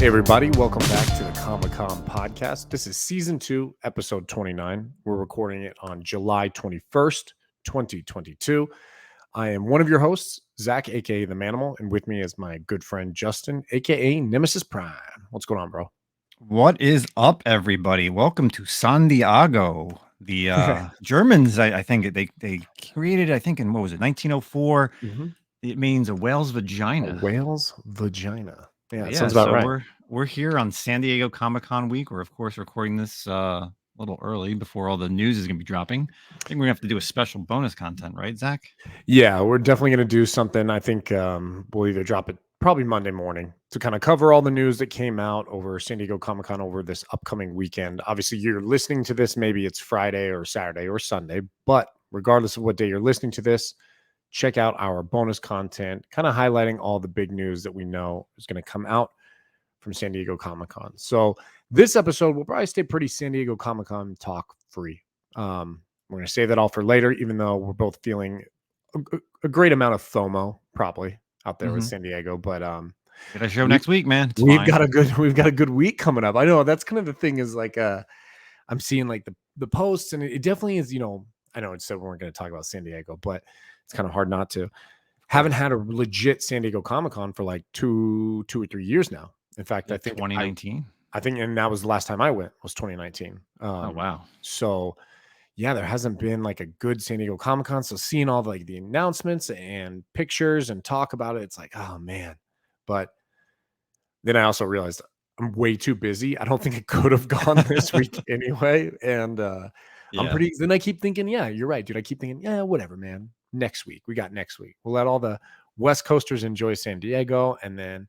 Hey, everybody, welcome back to the Comic-Con podcast. This is season 2, episode 29. We're recording it on July 21st, 2022. I am one of your hosts, Zach, aka The Manimal, and with me is my good friend Justin, aka Nemesis Prime. What's going on, bro? What is up, everybody? Welcome to San Diego. The Germans, I think they created, I think in what was it, 1904. It means a whale's A vagina. whale's vagina. Yeah, Yeah, sounds about so right. we're here on San Diego Comic-Con week. We're of course recording this a little early before all the news is gonna be dropping. I think we're gonna have to do a special bonus content, right, Zach? Yeah, we're definitely going to do something. I think we'll either drop it probably Monday morning to kind of cover all the news that came out over San Diego Comic Con over this upcoming weekend. Obviously, you're listening to this, maybe it's Friday or Saturday or Sunday, but regardless of what day you're listening to this, check out our bonus content, kind of highlighting all the big news that we know is going to come out from San Diego Comic Con. So this episode will probably stay pretty San Diego Comic Con talk free. We're going to save that all for later, even though we're both feeling a great amount of FOMO probably out there with San Diego, but Get a show next week, man. It's we've fine. got a good week coming up. I know that's kind of the thing is like I'm seeing like the posts, and it definitely is, I know it said we weren't going to talk about San Diego, but it's kind of hard not to. Haven't had a legit San Diego Comic-Con for like two or 3 years now. In fact, I think 2019. I think, and that was the last time I went was 2019. Oh wow. So yeah, there hasn't been like a good San Diego Comic-Con. So seeing all the announcements and pictures and talk about it, it's like, oh man. But then I also realized I'm way too busy. I don't think I could have gone this week anyway. And then I keep thinking, yeah, you're right, dude. I keep thinking, yeah, whatever, man. Next week. We got next week. We'll let all the West Coasters enjoy San Diego. And then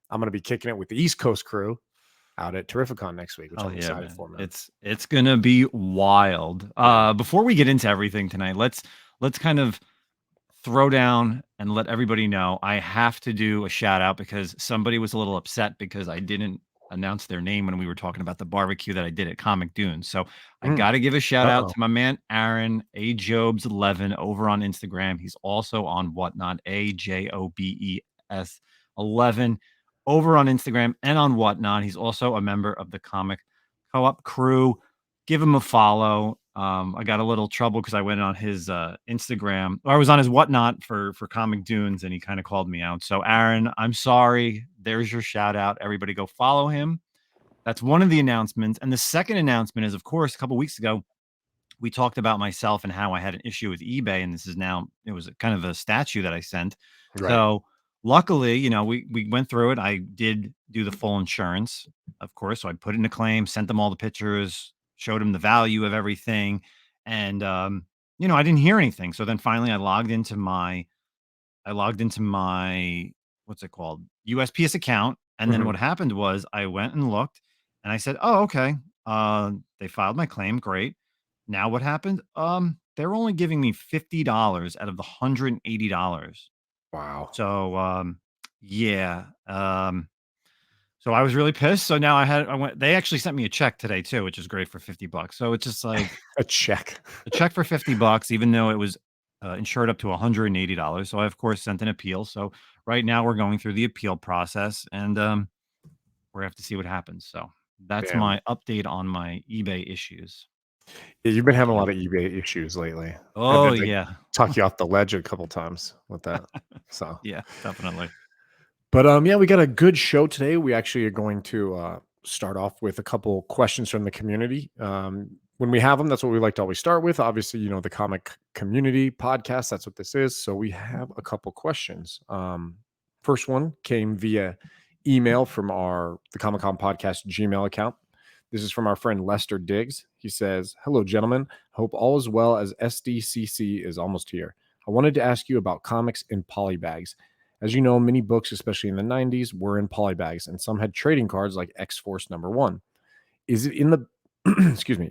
I'm going to be kicking it with the East Coast crew out at Terrificon next week, which I'm excited man. for, man. It's gonna be wild. Before we get into everything tonight, let's kind of throw down and let everybody know I have to do a shout out because somebody was a little upset because I didn't announce their name when we were talking about the barbecue that I did at Comic Dunes. So I got to give a shout out to my man Aaron A Jobes 11 over on Instagram. He's also on Whatnot, AJOBES 11 over on Instagram and on Whatnot. He's also a member of the Comic Co-op crew. Give him a follow. I got a little trouble because I went on his Instagram, or I was on his Whatnot for Comic Dunes, and he kind of called me out. So Aaron, I'm sorry. There's your shout out. Everybody go follow him. That's one of the announcements. And the second announcement is, of course, a couple weeks ago, we talked about myself and how I had an issue with eBay. And this is now, it was kind of a statue that I sent. Right. So luckily, we went through it. I did do the full insurance, of course. So I put in a claim, sent them all the pictures, showed them the value of everything. And, I didn't hear anything. So then finally I logged into my, what's it called? USPS account. And then what happened was I went and looked and I said, oh, okay. They filed my claim. Great. Now what happened? They're only giving me $50 out of the $180. Wow. So, yeah. So I was really pissed. So now they actually sent me a check today too, which is great for $50. So it's just like a check for $50, even though it was insured up to $180. So I, of course, sent an appeal. So right now we're going through the appeal process and we have to see what happens. So that's my update on my eBay issues. Yeah, you've been having a lot of eBay issues lately. Oh, yeah. Talk you off the ledge a couple times with that. So yeah, definitely. But we got a good show today. We actually are going to start off with a couple questions from the community. When we have them, that's what we like to always start with. Obviously, the comic community podcast, that's what this is. So we have a couple questions. First one came via email from the Thecomiccompodcast Gmail account. This is from our friend Lester Diggs. He says, hello, gentlemen. Hope all is well as SDCC is almost here. I wanted to ask you about comics in polybags. As you know, many books, especially in the 90s, were in polybags, and some had trading cards like X-Force #1. Is it in the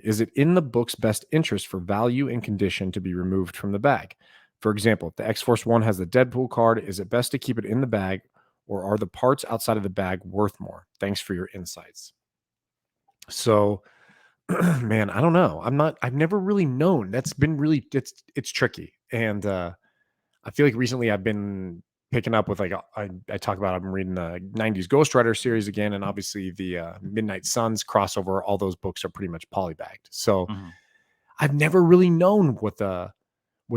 is it in the book's best interest for value and condition to be removed from the bag? For example, if the X-Force 1 has the Deadpool card, is it best to keep it in the bag, or are the parts outside of the bag worth more? Thanks for your insights. So, man, I don't know. I've never really known. That's been really, it's tricky. And I feel like recently I've been picking up with like I talk about I'm reading the 90s Ghost Rider series again, and obviously the Midnight Suns crossover. All those books are pretty much polybagged. So Mhm. I've never really known what the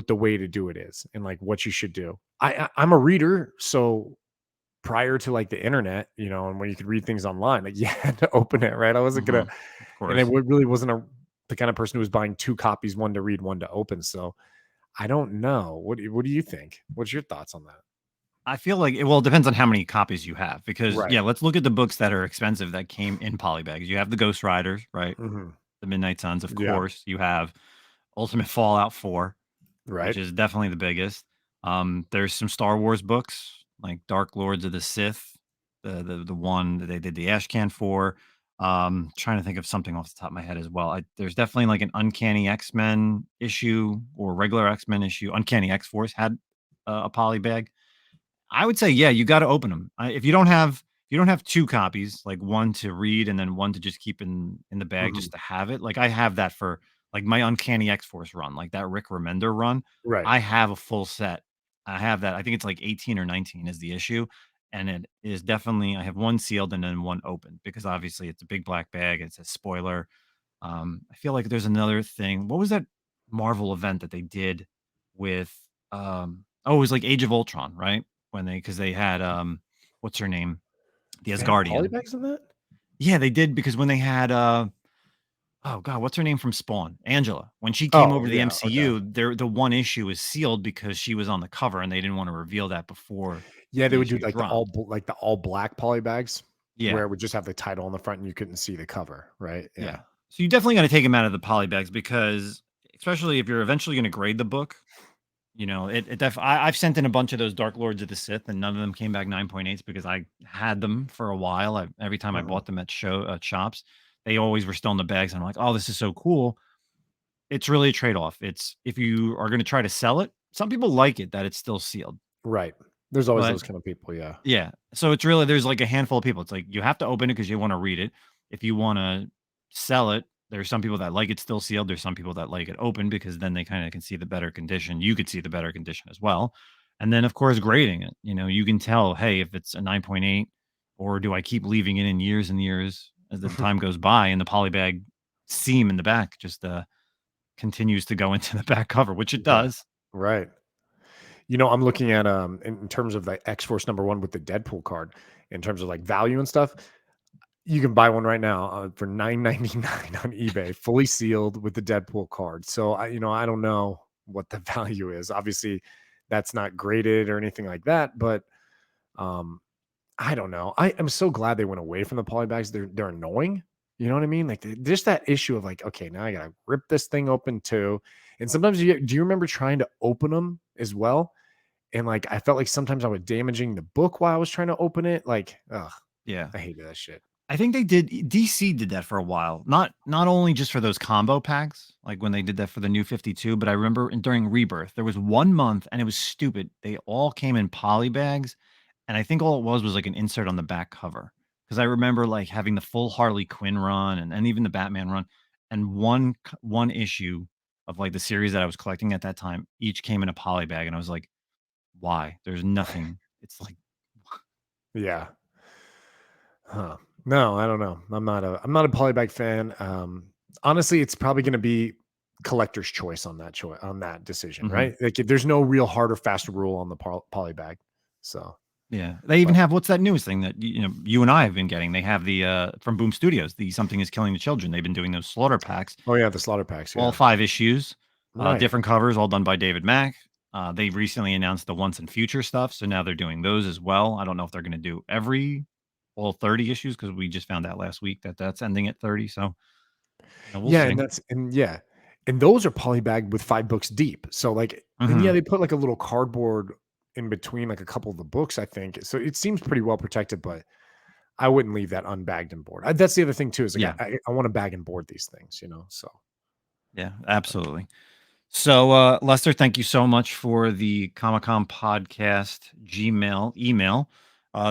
way to do it is and like what you should do. I'm a reader, so prior to like the internet, and when you could read things online, like you had to open it, right? I wasn't gonna, Mhm. Of and I course. really wasn't the kind of person who was buying two copies, one to read, one to open. So I don't know. What do you think? What's your thoughts on that? I feel like it depends on how many copies you have because, Right. yeah, let's look at the books that are expensive that came in polybags. You have the Ghost Riders, right? Hmm. The Midnight Suns, of Yeah. course. You have Ultimate Fallout 4, which Right. is definitely the biggest. There's some Star Wars books like Dark Lords of the Sith, the one that they did the Ashcan for. Trying to think of something off the top of my head as well. There's definitely like an Uncanny X-Men issue or regular X-Men issue. Uncanny X-Force had a polybag. I would say, yeah, you gotta open 'em. If you don't have 2 copies, like 1 to read and then 1 to just keep in the bag Hmm. just to have it, like, I have that for, like, my Uncanny X-Force run, like, that Rick Remender run, Right. I have a full set. I have that. I think it's, like, 18 or 19 is the issue, and it is definitely I have 1 sealed and then 1 open because obviously it's a big black bag, it's a spoiler. I feel like there's another thing. What was that Marvel event that they did with, it was like Age of Ultron, right? When because they had, what's her name? The They have Asgardian. polybags in that? Yeah, they did because when they had, oh god, what's her name from Spawn? Angela. When she came Oh over to the yeah. Okay. MCU, the one issue is sealed because she was on the cover and they didn't want to reveal that before Yeah, they the would do issue like dropped. like the all black polybags where Yeah. it would just have the title on the front and you couldn't see the cover, right? Yeah. Yeah. So you definitely got to take them out of the polybags because especially if you're eventually going to grade the book. I've sent in a bunch of those Dark Lords of the Sith, and none of them came back 9.8s because I had them for a while. Every time I Mhm. bought them at shops, they always were still in the bags. And I'm like, oh, this is so cool. It's really a trade off. It's if you are going to try to sell it, some people like it that it's still sealed, Right. There's always but those kind of people, yeah. yeah. So it's really there's like a handful of people. It's like you have to open it because you want to read it. If you want to sell it, there's some people that like it still sealed. There's some people that like it open because then they kind of can see the better condition. You could see the better condition as well. And then of course grading it. You can tell, hey, if it's a 9.8, or do I keep leaving it in years and years as the time goes by and the polybag seam in the back just continues to go into the back cover, which it Yeah. does. Right. I'm looking at in terms of the X Force #1 with the Deadpool card, in terms of like value and stuff. You can buy one right now for 9.99 on eBay, fully sealed with the Deadpool card. So I don't know what the value is. Obviously, that's not graded or anything like that, but um, I don't know. I am so glad they went away from the polybags. They're annoying. You know what I mean? Like just that issue of like, okay, now I gotta rip this thing open too. And sometimes do you remember trying to open them as well? And like I felt like sometimes I was damaging the book while I was trying to open it. Like, ugh, Yeah. I hated that shit. I think DC did that for a while. Not only just for those combo packs, like when they did that for the new 52, but I remember during Rebirth, there was 1 month and it was stupid. They all came in poly bags, and I think all it was like an insert on the back cover. Because I remember like having the full Harley Quinn run and even the Batman run, and one issue of like the series that I was collecting at that time, each came in a poly bag, and I was like, why? There's nothing. It's like Yeah. Huh. No, I don't know. I'm not a polybag fan. Honestly, it's probably going to be collector's choice on that decision, mhm. right? Like if there's no real hard or fast rule on the polybag. So, Yeah, they even but have what's that newest thing that you and I have been getting? They have the from Boom Studios, the Something is Killing the Children. They've been doing those slaughter packs, oh yeah, the slaughter packs, all yeah. 5 issues, Right. different covers, all done by David Mack. They recently announced the Once and Future stuff, so now they're doing those as well. I don't know if they're going to do all 30 issues because we just found out last week that that's ending at 30. So we'll Yeah, see. yeah. And those are polybagged with 5 books deep. So like and yeah, Hmm. they put like a little cardboard in between like a couple of the books, I think. So it seems pretty well protected, but I wouldn't leave that unbagged and board. That's the other thing too is like Yeah, I want to bag and board these things. So yeah, absolutely. So, Lester, thank you so much for the Comic Con podcast Gmail email.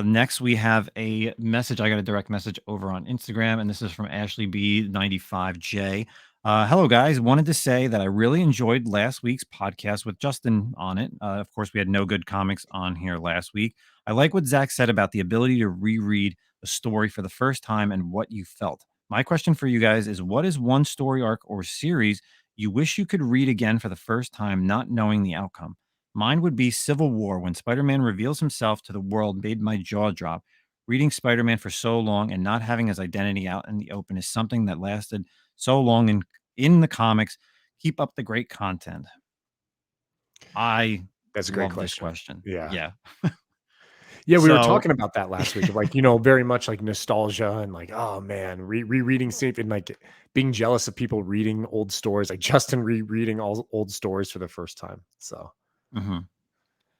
Next, we have a message. I got a direct message over on Instagram, and this is from Ashley B95J. Hello, guys. Wanted to say that I really enjoyed last week's podcast with Justin on it. Of course, we had no good comics on here last week. I like what Zach said about the ability to reread a story for the first time and what you felt. My question for you guys is, what is one story arc or series you wish you could read again for the first time, not knowing the outcome? Mine would be Civil War. When Spider Man reveals himself to the world, made my jaw drop. Reading Spider Man for so long and not having his identity out in the open is something that lasted so long in the comics. Keep up the great content. I That's a great love this question. question. Yeah. Yeah. Yeah, we were So, talking about that last week of like, very much like nostalgia and like, oh man, rereading stuff and like being jealous of people reading old stories, like Justin rereading all old stories for the first time. mhm.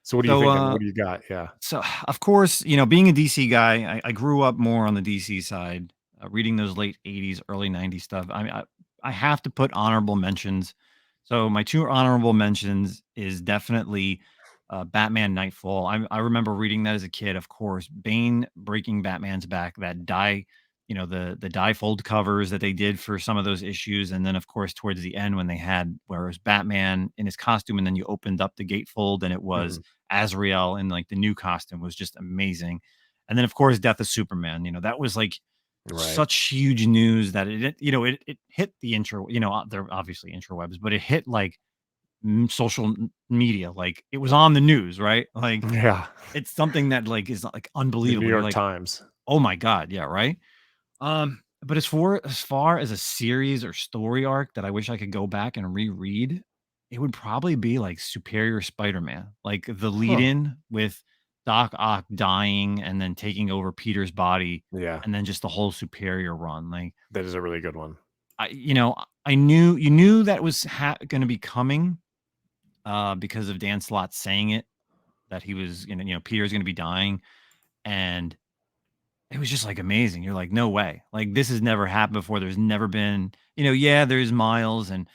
So what do you so, think? I mean, what do you got? Yeah. so of course, being a DC guy, I grew up more on the DC side, reading those late '80s, early '90s stuff. I have to put honorable mentions. So my two honorable mentions is definitely Batman Nightfall. I remember reading that as a kid. Of course, Bane breaking Batman's back, that die, the die fold covers that they did for some of those issues, and then of course towards the end when they had where it was Batman in his costume, and then you opened up the gatefold and it was Mhm. Azrael in like the new costume was just amazing. And then of course Death of Superman, that was like Right. such huge news that it hit the intro, they're obviously interwebs, but it hit like social media, like it was on the news, right? Like Yeah. it's something that like is like The New unbelievable. You're York like, Times. oh my God, yeah, right. But as far as a series or story arc that I wish I could go back and reread, it would probably be like Superior Spider-Man, like the lead Huh. in with Doc Ock dying and then taking over Peter's body, Yeah. and then just the whole Superior run. Like That is a really good one. I knew you knew that was going to be coming because of Dan Slott saying it that he was gonna, Peter's going to be dying, and it was just, like, amazing. You're like, "No way." Like, this has never happened before. There's never been yeah, there's Miles and,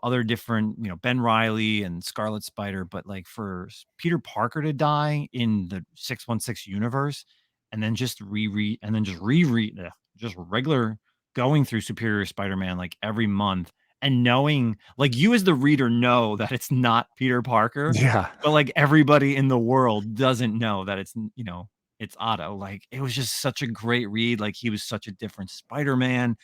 other different, Ben Riley and Scarlet Spider, but, like, for Peter Parker to die in the 616 universe and then just reread and then just reread just regular going through Superior Spider-Man, like, every month and knowing like, you as the reader know that it's not Peter Parker, Yeah. but, like, everybody in the world doesn't know that it's Otto. Like, it was just such a great read. Like, he was such a different Spider-Man,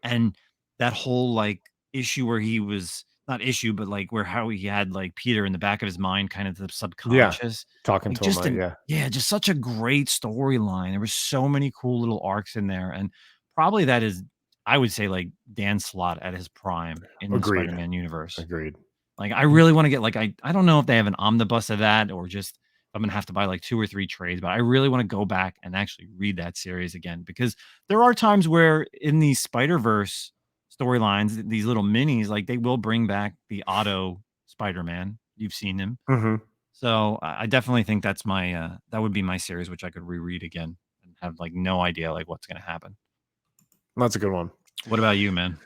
and that whole, like, issue where he was not issue, but, like, where how he had, like, Peter in the back of his mind, kind of the Yeah. subconscious. Talking Like, to him. just an Yeah. yeah, just such a great storyline. There were so many cool little arcs in there, and probably that is I would say, like, Dan Slott at his prime in the Agreed. Spider-Man universe. Agreed. Like, I really wanna get, like I don't know if they have an omnibus of that or just I'm gonna have to buy, like, 2 or 3 trades, but I really wanna go back and actually read that series again because there are times where in these Spider-Verse storylines, these little minis, like, they will bring back the Otto Spider-Man. You've seen him. Mhm. So, I definitely think that's that would be my series, which I could reread again and have, like, no idea, like, what's gonna happen. That's a good one. What about you, man?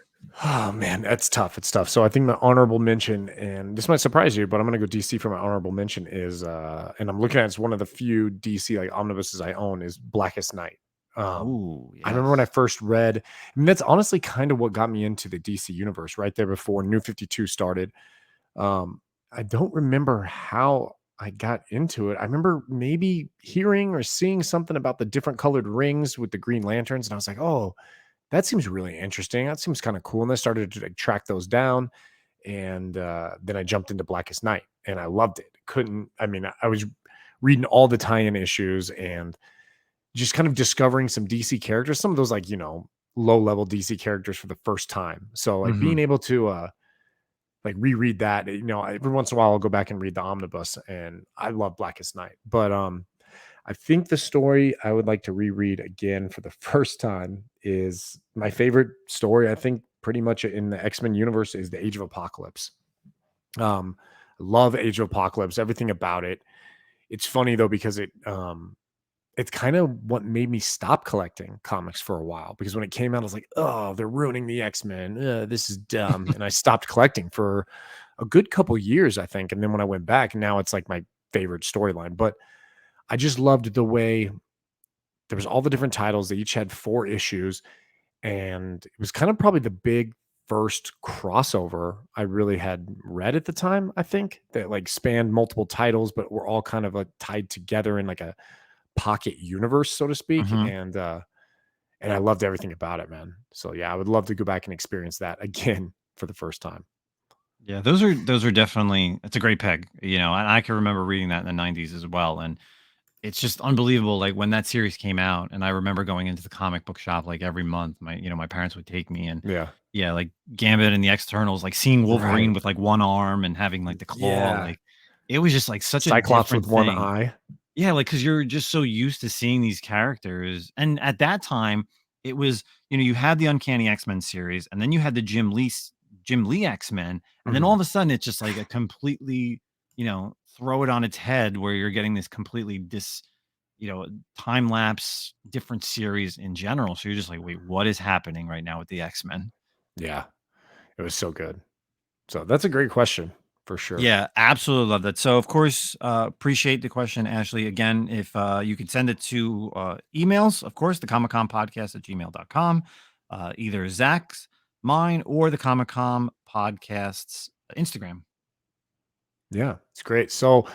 Oh man, that's tough. It's tough. So I think my honorable mention, and this might surprise you, but I'm gonna go DC for my honorable mention is and I'm looking at it's one of the few DC like omnibuses I own is Blackest Night. Um Oh, I remember when I yes. first read, that's honestly kind of what got me into the DC universe right there before New 52 started. Um, I don't remember how I got into it. I remember maybe hearing or seeing something about the different colored rings with the Green Lanterns, and I was like, oh, that seems really interesting. That seems kind of cool. And I started to like, track those down. And then I jumped into Blackest Night and I loved it. Couldn't, I mean, I was reading all the tie in issues and just kind of discovering some DC characters, some of those like, low level DC characters for the first time. So like being Mhm. able to, like reread that, every once in a while I'll go back and read the omnibus and I love Blackest Night. But I think the story I would like to reread again for the first time is my favorite story. I think pretty much in the X-Men universe is the Age of Apocalypse. Love Age of Apocalypse, everything about it. It's funny though because it's kind of what made me stop collecting comics for a while because when it came out, I was like, oh, they're ruining the X-Men. This is dumb. And I stopped collecting for a good couple years, I think. And then when I went back, now it's like my favorite storyline. But I just loved the way there was all the different titles. They each had 4 issues. And it was kind of probably the big first crossover I really had read at the time, I think, that like spanned multiple titles, but were all kind of like tied together in like a pocket universe, so to speak. Mhm. And I loved everything about it, man. So yeah, I would love to go back and experience that again for the first time. Yeah, those are definitely it's a great peg, and I can remember reading that in the '90s as well, and it's just unbelievable, like, when that series came out, and I remember going into the comic book shop, like, every month, my parents would take me, and Yeah. yeah, like, Gambit and the Externals, like, seeing Wolverine Right. with, like, one arm and having, like, the claw, Yeah. like, it was just, like, such a Cyclops different with one thing. eye. Yeah, like because 'cause you're just so used to seeing these characters, and at that time, it was you had the Uncanny X-Men series, and then you had the Jim Lee X-Men, and then all Mhm. of a sudden, it's just, like, a completely, throw it on its head where you're getting this completely you know, time lapse, different series in general, so you're just like, "Wait, what is happening right now with the X-Men?" Yeah. It was so good. So that's a great question for sure. Yeah, absolutely love that. So, of course, appreciate the question, Ashley. Again, if you could send it to emails, of course, the Comic Con podcast at gmail.com, either Zach's, mine, or the Comic Con podcast's Instagram. Yeah, it's great. So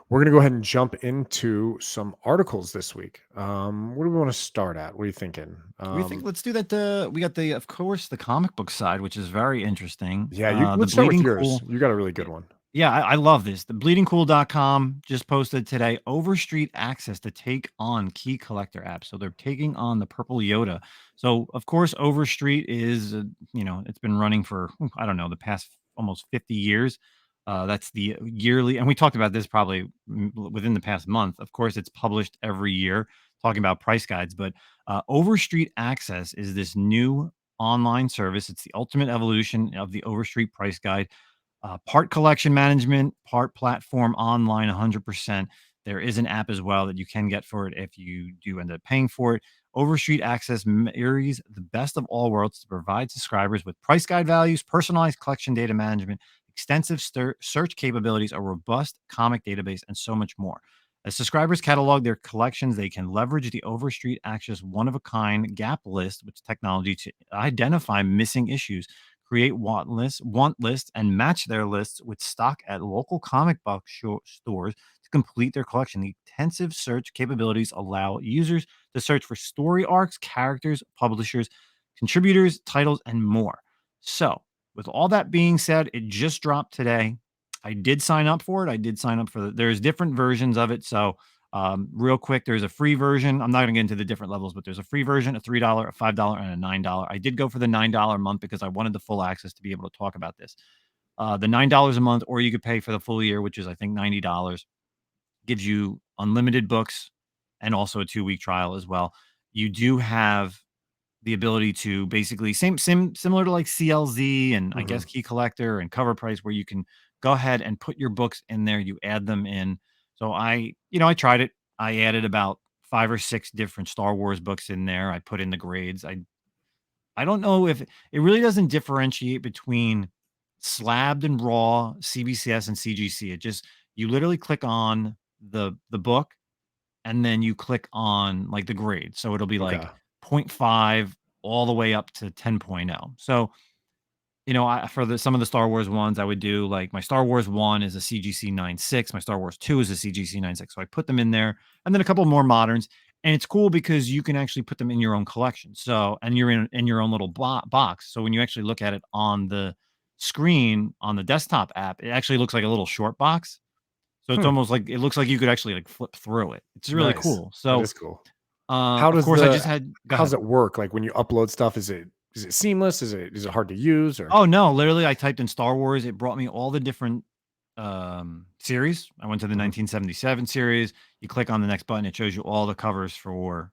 we're gonna go ahead and jump into some articles this week. What do we want to start at? What are you thinking? We think let's do that. We got of course, the comic book side, which is very interesting. Yeah, you The let's start with Bleeding yours. Cool. You got a really good one. Yeah, I love this. The bleedingcool.com just posted today OverStreet access to take on key collector apps. So they're taking on the Purple Yoda. So, of course, Overstreet is, it's been running for, I don't know, the past almost 50 years. That's the yearly, and we talked about this probably within the past month. Of course, it's published every year talking about price guides, but Overstreet Access is this new online service. It's the ultimate evolution of the Overstreet price guide, part collection management, part platform online, 100%. There is an app as well that you can get for it if you do end up paying for it. Overstreet Access marries the best of all worlds to provide subscribers with price guide values, personalized collection data management, extensive search capabilities, a robust comic database, and so much more. As subscribers catalog their collections, they can leverage the Overstreet Access one of a kind gap list with technology to identify missing issues, create want lists, and match their lists with stock at local comic book stores to complete their collection. The intensive search capabilities allow users to search for story arcs, characters, publishers, contributors, titles, and more. So, with all that being said, it just dropped today. I did sign up for it. I did sign up for there's different versions of it. So, real quick, there's a free version. I'm not going to get into the different levels, but there's a free version, a $3, a $5, and a $9. I did go for the $9 month because I wanted the full access to be able to talk about this. The $9 a month, or you could pay for the full year, which is I think $90, gives you unlimited books and also a 2-week trial as well. You do have the ability to basically similar to like CLZ and I guess Mhm. Key Collector and Cover Price, where you can go ahead and put your books in there. You add them in. So I tried it. I added about 5 or 6 different Star Wars books in there. I put in the grades. I don't know if it really doesn't differentiate between slabbed and raw, CBCS and CGC. It just you literally click on the book and then you click on like the grade. So it'll be Okay. like point 0.5 all the way up to 10.0. So, for some of the Star Wars ones, I would do like my Star Wars 1 is a CGC 9.6, my Star Wars 2 is a CGC 9.6. So I put them in there and then a couple more moderns. And it's cool because you can actually put them in your own collection. So, and you're in your own little box. So when you actually look at it on the screen on the desktop app, it actually looks like a little short box. So it's Hmm. almost like it looks like you could actually like flip through it. It's really Nice. cool. That So, is cool. How of does course, I the just had go how's ahead. it work? Like when you upload stuff, is it seamless? Is it hard to use or Oh, no, literally, I typed in Star Wars, it brought me all the different, series. I went to the Mhm. 1977 series. You click on the next button, it shows you all the covers for,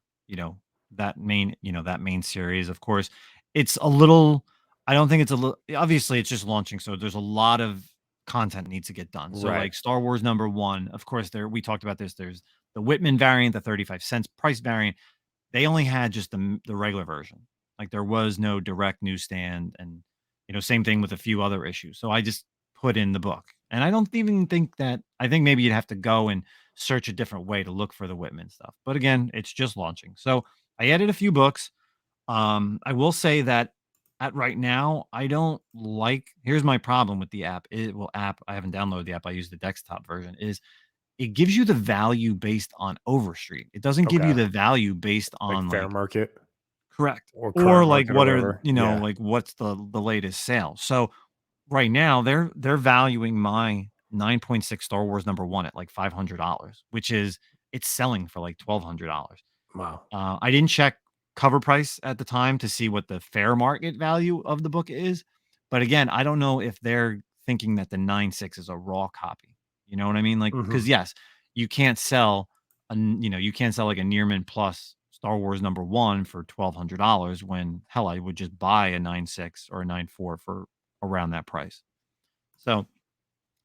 that main series. Of course, it's a little I don't think it's a little obviously, it's just launching, so there's a lot of content needs to get done. So, Right. like, Star Wars number 1, of course, we talked about this, there's the Whitman variant, the 35 cents price variant. They only had just the regular version. Like, there was no direct newsstand and, same thing with a few other issues. So I just put in the book. And I don't even think that I think maybe you'd have to go and search a different way to look for the Whitman stuff. But again, it's just launching. So I added a few books. I will say that at right now, I don't like. Here's my problem with the app. I haven't downloaded the app. I use the desktop version. Is it gives you the value based on Overstreet. It doesn't give you Okay. the value based Like on fair like market correct or or current like market or what are whatever. Yeah. like what's the latest sale. So right now they're valuing my 9.6 Star Wars #1 at like $500, which is it's selling for like $1,200. Wow. I didn't check cover price at the time to see what the fair market value of the book is, but again, I don't know if they're thinking that the 9.6 is a raw copy. You know what I mean? Like, Hmm. because yes, you can't sell you can't sell like a Nearman Plus Star Wars #1 for $1,200 when hell, I would just buy a 9.6 or a 9.4 for around that price. So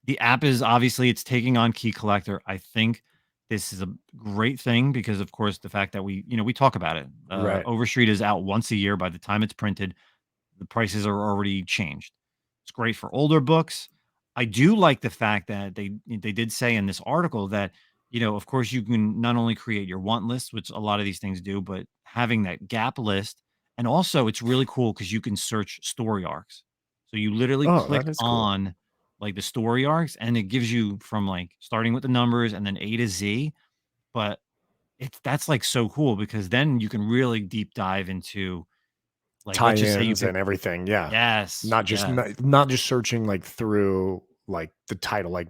the app is obviously it's taking on Key Collector. I think this is a great thing because, of course, the fact that we talk about it. Right. Overstreet is out once a year. By the time it's printed, the prices are already changed. It's great for older books. I do like the fact that they did say in this article that of course, you can not only create your want list, which a lot of these things do, but having that gap list, and also it's really cool because you can search story arcs. So you literally Oh, click that is cool. on like the story arcs, and it gives you from like starting with the numbers and then A to Z. But that's like so cool because then you can really deep dive into like let's just say you Tie-ins pick and everything. Yeah. yes, yes. Not just searching like through like the title, like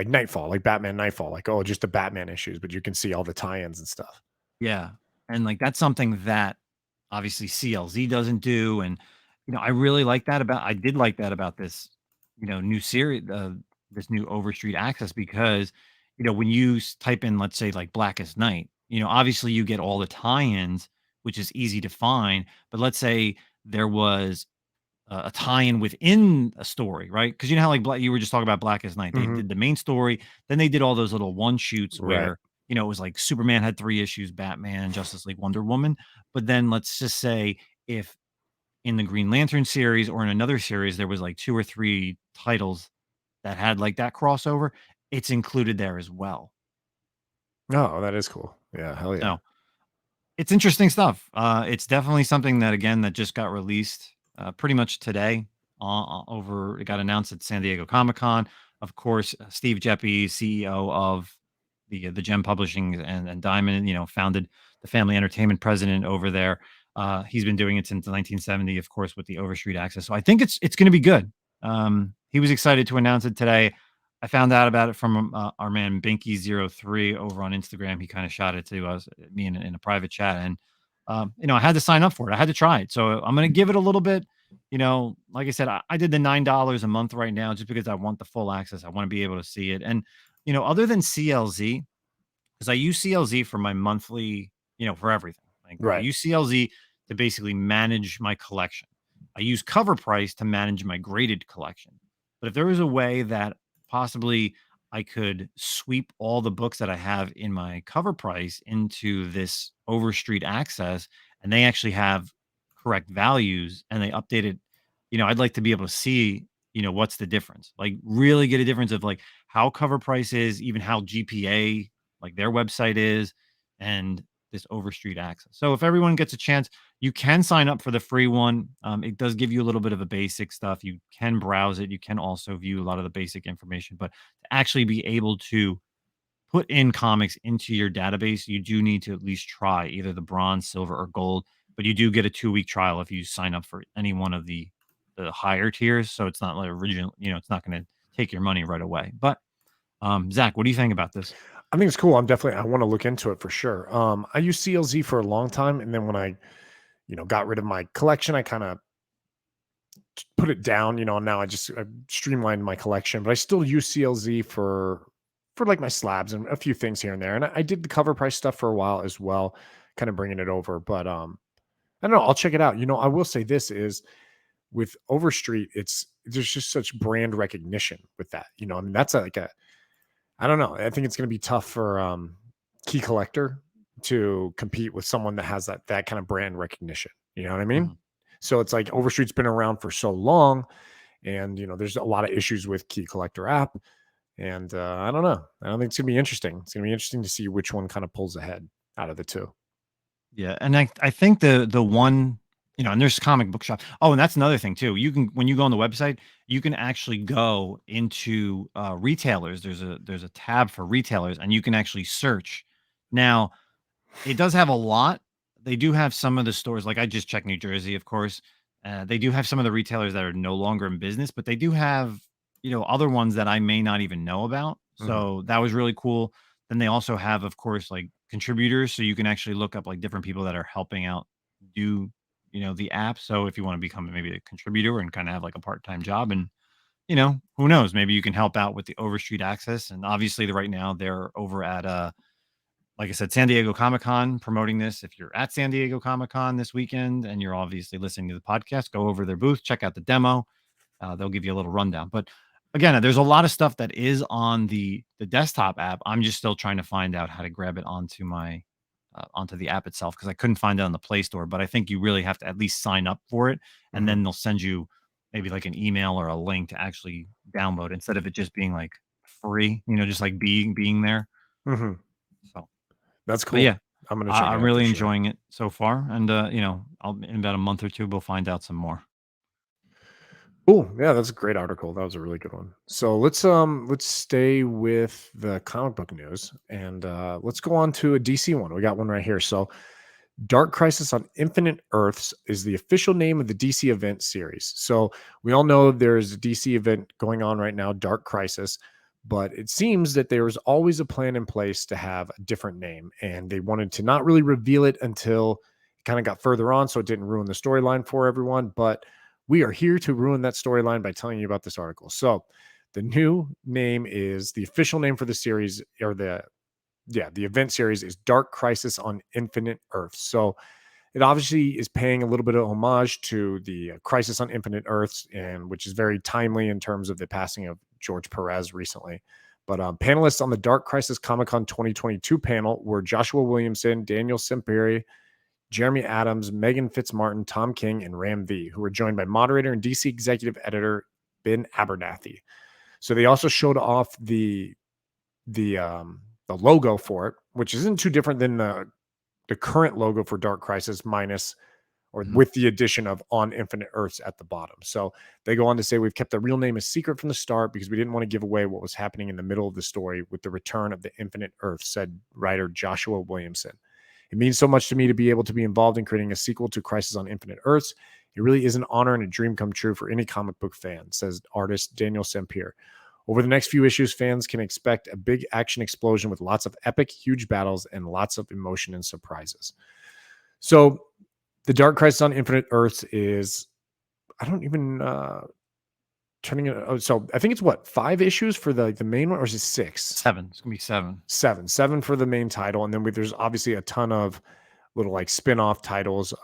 Nightfall, like Batman Nightfall, like, oh, just the Batman issues, but you can see all the tie-ins and stuff. Yeah, and, like, that's something that obviously CLZ doesn't do, and, I did like that about this, new series, this new Overstreet Access because, when you type in, let's say, like, Blackest Night, obviously you get all the tie-ins, which is easy to find, but let's say there was a tie-in within a story, right? Because you know how like you were just talking about Blackest Night. They Mhm. did the main story, then they did all those little one shoots Right. where it was like Superman had 3 issues, Batman, Justice League, Wonder Woman. But then let's just say if in the Green Lantern series or in another series there was like 2 or 3 titles that had like that crossover, it's included there as well. Oh, that is cool. Yeah, hell yeah. So it's interesting stuff. It's definitely something that again that just got released pretty much today. Over it got announced at San Diego Comic-Con. Of course, Steve Jeppe, CEO of the Gem Publishing and Diamond, founded the Family Entertainment president over there. He's been doing it since 1970, of course, with the Overstreet Access. So I think it's going to be good. He was excited to announce it today. I found out about it from our man Binky03 over on Instagram. He kind of shot it to us, me in a private chat, and I had to sign up for it. I had to try it, so I'm going to give it a little bit. Like I said, I did the $9 a month right now just because I want the full access. I want to be able to see it, and other than CLZ, because I use CLZ for my monthly, for everything. Like I Right. use CLZ to basically manage my collection. I use Cover Price to manage my graded collection. But if there was a way that possibly I could sweep all the books that I have in my Cover Price into this Overstreet Access, and they actually have correct values and they update it, I'd like to be able to see, what's the difference. Like really get a difference of like how Cover Price is, even how GPA like their website is, and this Overstreet Access. So if everyone gets a chance, you can sign up for the free one. It does give you a little bit of a basic stuff. You can browse it. You can also view a lot of the basic information, but to actually be able to put in comics into your database, you do need to at least try either the bronze, silver, or gold. But you do get a 2-week trial if you sign up for any one of the higher tiers. So it's not like original, it's not going to take your money right away. But Zach, what do you think about this? I think it's cool. I want to look into it for sure. I used CLZ for a long time, and then when I, got rid of my collection, I kind of put it down, and now I streamlined my collection, but I still use CLZ for like my slabs and a few things here and there. And I did the Cover Price stuff for a while as well, kind of bringing it over. But I don't know. I'll check it out. I will say this is with Overstreet, there's just such brand recognition with that. I mean, that's like a I don't know. I think it's going to be tough for Key Collector to compete with someone that has that kind of brand recognition. You know what I mean? Mhm. So it's like Overstreet's been around for so long, and there's a lot of issues with Key Collector app, and I don't know. I don't think it's gonna be interesting. It's gonna be interesting to see which one kind of pulls ahead out of the two. Yeah, and I think the one And there's comic book shop. Oh, and that's another thing too. You can, when you go on the website, you can actually go into retailers. There's a tab for retailers, and you can actually search. Now, it does have a lot. They do have some of the stores, like I just checked New Jersey, of course. They do have some of the retailers that are no longer in business, but they do have, other ones that I may not even know about. Mhm. So that was really cool. Then they also have, of course, like contributors. So you can actually look up like different people that are helping out do, the app. So if you want to become maybe a contributor and kind of have like a part-time job, and, who knows, maybe you can help out with the OverStreet access. And obviously right now they're over at like I said, San Diego Comic-Con promoting this. If you're at San Diego Comic-Con this weekend and you're obviously listening to the podcast, go over their booth, check out the demo. They'll give you a little rundown. But again, there's a lot of stuff that is on the desktop app. I'm just still trying to find out how to grab it onto my onto the app itself, because I couldn't find it on the Play Store. But I think you really have to at least sign up for it, and Mhm. then they'll send you maybe like an email or a link to actually download, instead of it just being like free, just like being there. Mhm. So. That's But cool. yeah, I'm gonna check it I'm out for really sure. enjoying it so far, and I'll in about a month or two we'll find out some more. Cool. Yeah, that's a great article. That was a really good one. So let's stay with the comic book news and let's go on to a DC one. We got one right here. So Dark Crisis on Infinite Earths is the official name of the DC event series. So we all know there's a DC event going on right now, Dark Crisis, but it seems that there was always a plan in place to have a different name, and they wanted to not really reveal it until it kind of got further on, so it didn't ruin the storyline for everyone. But we are here to ruin that storyline by telling you about this article. So the new name is the official name for the series, or the event series is Dark Crisis on Infinite Earths. So it obviously is paying a little bit of homage to the Crisis on Infinite Earths, and which is very timely in terms of the passing of George Perez recently. But panelists on the Dark Crisis Comic Con 2022 panel were Joshua Williamson, Daniel Semperi, Jeremy Adams, Megan Fitzmartin, Tom King, and Ram V, who were joined by moderator and DC executive editor Ben Abernathy. So they also showed off the the logo for it, which isn't too different than the current logo for Dark Crisis, minus or Mhm. with the addition of On Infinite Earths at the bottom. So they go on to say, we've kept the real name a secret from the start because we didn't want to give away what was happening in the middle of the story with the return of the Infinite Earth, said writer Joshua Williamson. It means so much to me to be able to be involved in creating a sequel to Crisis on Infinite Earths. It really is an honor and a dream come true for any comic book fan, says artist Daniel Sempier. Over the next few issues, fans can expect a big action explosion with lots of epic, huge battles and lots of emotion and surprises. So, the Dark Crisis on Infinite Earths is, I don't even turning it. Oh, so I think it's what, 5 issues for the main one, or is it 6? 7. It's gonna be 7. 7 for the main title, and then there's obviously a ton of little like spin-off titles.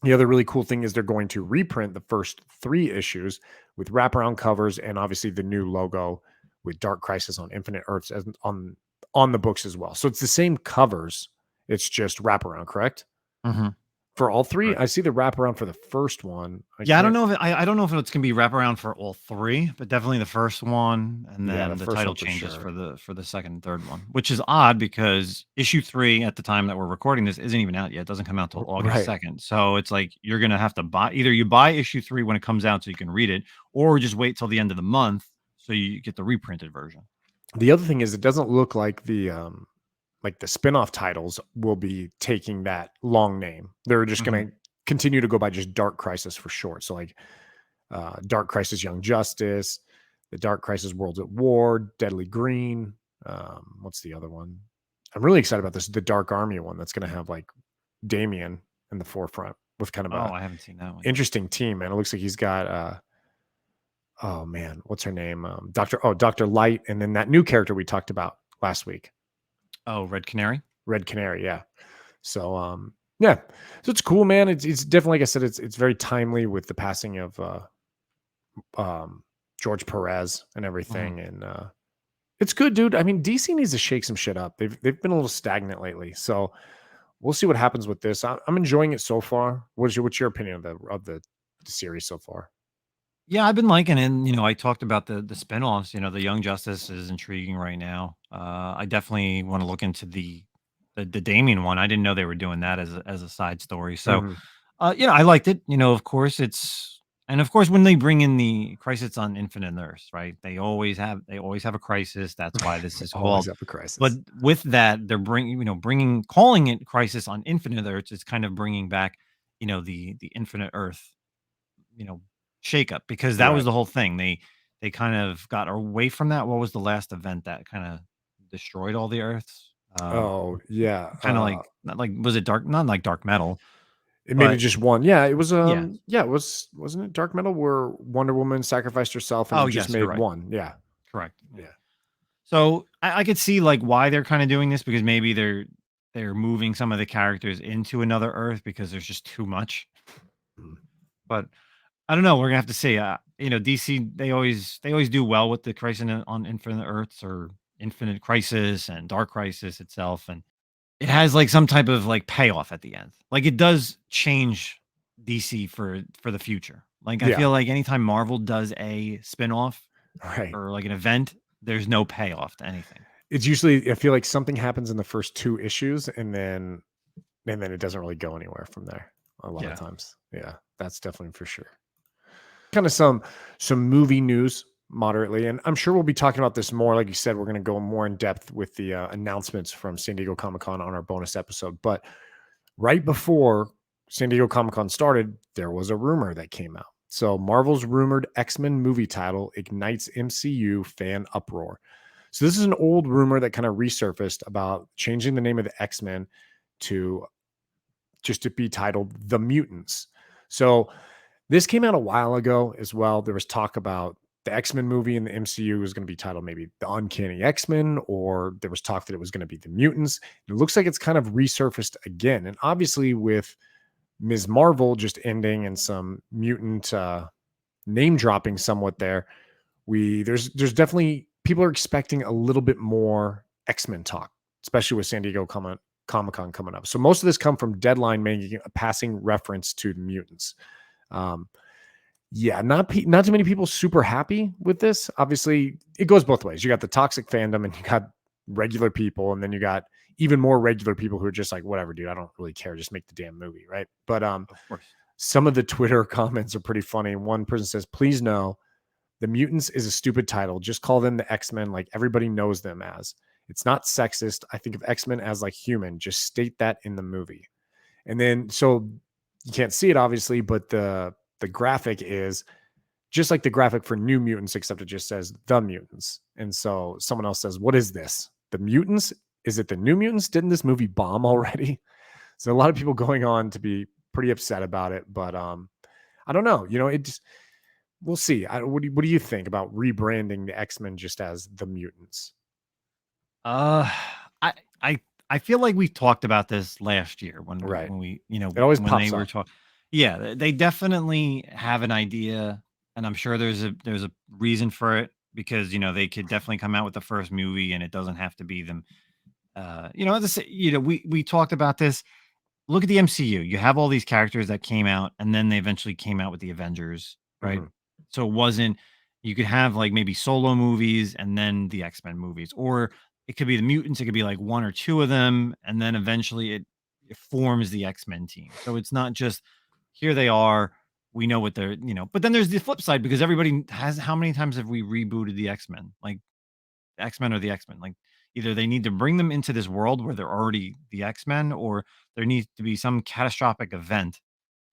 The other really cool thing is they're going to reprint the first 3 issues with wraparound covers, and obviously the new logo with Dark Crisis on Infinite Earths as on the books as well. So it's the same covers. It's just wraparound, correct? Mhm. For all 3, Correct. I see the wraparound for the first one. I Yeah, I don't can't. know if I don't know if it's gonna be wraparound for all 3, but definitely the first one, and Yeah, the then the first title one for changes sure. for the second and third one, which is odd because issue 3 at the time that we're recording this isn't even out yet. It doesn't come out till August Right. 2nd. So it's like you're gonna have to buy, either you buy issue 3 when it comes out so you can read it, or just wait till the end of the month so you get the reprinted version. The other thing is it doesn't look like the spin-off titles will be taking that long name. They're just Mhm. going to continue to go by just Dark Crisis for short. So like Dark Crisis Young Justice, the Dark Crisis Worlds at War, Deadly Green. What's the other one? I'm really excited about this. The Dark Army one that's going to have like Damien in the forefront with kind of Oh, a I haven't seen that one yet. interesting team, man. It looks like he's got oh man, what's her name? Dr. Light, and then that new character we talked about last week, Oh, Red Canary? Red Canary, yeah. So yeah. So it's cool, man. It's definitely, like I said, it's very timely with the passing of um George Perez and Mhm. everything. And it's good, dude. I mean, DC needs to shake some shit up. They've been a little stagnant lately. So we'll see what happens with this. I'm enjoying it so far. What's your opinion of the series so far? Yeah, I've been liking it, and, I talked about the spinoffs. The Young Justice is intriguing right now. I definitely wanna look into the Damien one. I didn't know they were doing that as a side story. So, Mhm. I liked it. Of course and of course when they bring in the Crisis on Infinite Earths, right? They always have a crisis. That's why this They is always called. have a But crisis. with that, they're calling it Crisis on Infinite Earths. It's kind of bringing back, the Infinite Earth, you know, shakeup because that was Right. the whole thing. They kind of got away from that. What was the last event that kind of destroyed all the Earths? Oh yeah. Kind of like not like was it dark? Not like dark metal, It made it but just one. Yeah, it was. yeah. Yeah, it was. Wasn't it Dark Metal where Wonder Woman sacrificed herself and Oh it just yes, you're made right. one? Yeah. Correct. Yeah. Yeah. So I could see like why they're kind of doing this because maybe they're moving some of the characters into another Earth because there's just too much. Mhm. But I don't know. We're gonna have to see. DC they always do well with the Crisis on Infinite Earths or Infinite Crisis and Dark Crisis itself, and it has like some type of like payoff at the end. Like it does change DC for the future. Like I Yeah. feel like anytime Marvel does a spinoff Right. or like an event, there's no payoff to anything. It's usually I feel like something happens in the first two issues and then it doesn't really go anywhere from there. A lot of Yeah. times. Yeah, that's definitely for sure. Kind of some movie news moderately, and I'm sure we'll be talking about this more. Like you said, we're going to go more in depth with the announcements from San Diego Comic Con on our bonus episode. But right before San Diego Comic Con started, there was a rumor that came out. So Marvel's rumored X-Men movie title ignites MCU fan uproar. So this is an old rumor that kind of resurfaced about changing the name of the X-Men to just to be titled The Mutants. So this came out a while ago as well. There was talk about the X-Men movie in the MCU was going to be titled maybe The Uncanny X-Men, or there was talk that it was going to be The Mutants. It looks like it's kind of resurfaced again. And obviously with Ms. Marvel just ending and some mutant name dropping somewhat there, there's definitely people are expecting a little bit more X-Men talk, especially with San Diego Comic Con coming up. So most of this come from Deadline making a passing reference to the mutants. Um, yeah, not too many people super happy with this. Obviously, it goes both ways. You got the toxic fandom, and you got regular people, and then you got even more regular people who are just like, whatever, dude, I don't really care. Just make the damn movie, right? But Of course. some of the Twitter comments are pretty funny. One person says, "Please know the mutants is a stupid title. Just call them the X-Men like everybody knows them as. It's not sexist. I think of X-Men as like human. Just state that in the movie." And then so you can't see it obviously, but the graphic is just like the graphic for New Mutants, except it just says the mutants. And so someone else says, "What is this? The mutants? Is it the New Mutants? Didn't this movie bomb already?" So a lot of people going on to be pretty upset about it, but I don't know. It just we'll see. What do you think about rebranding the X-Men just as the mutants? Uh, I I I feel like we talked about this last year Right. when we It always when they pops were up. talking. Yeah, they definitely have an idea, and I'm sure there's a reason for it because they could definitely come out with the first movie, and it doesn't have to be them. We talked about this. Look at the MCU. You have all these characters that came out, and then they eventually came out with the Avengers, right? Mhm. So it wasn't. You could have like maybe solo movies and then the X-Men movies, or it could be the mutants. It could be like one or two of them, and then eventually it forms the X-Men team. So it's not just here they are. We know what they're. But then there's the flip side because everybody has. How many times have we rebooted the X-Men? Like X-Men or the X-Men. Like either they need to bring them into this world where they're already the X-Men, or there needs to be some catastrophic event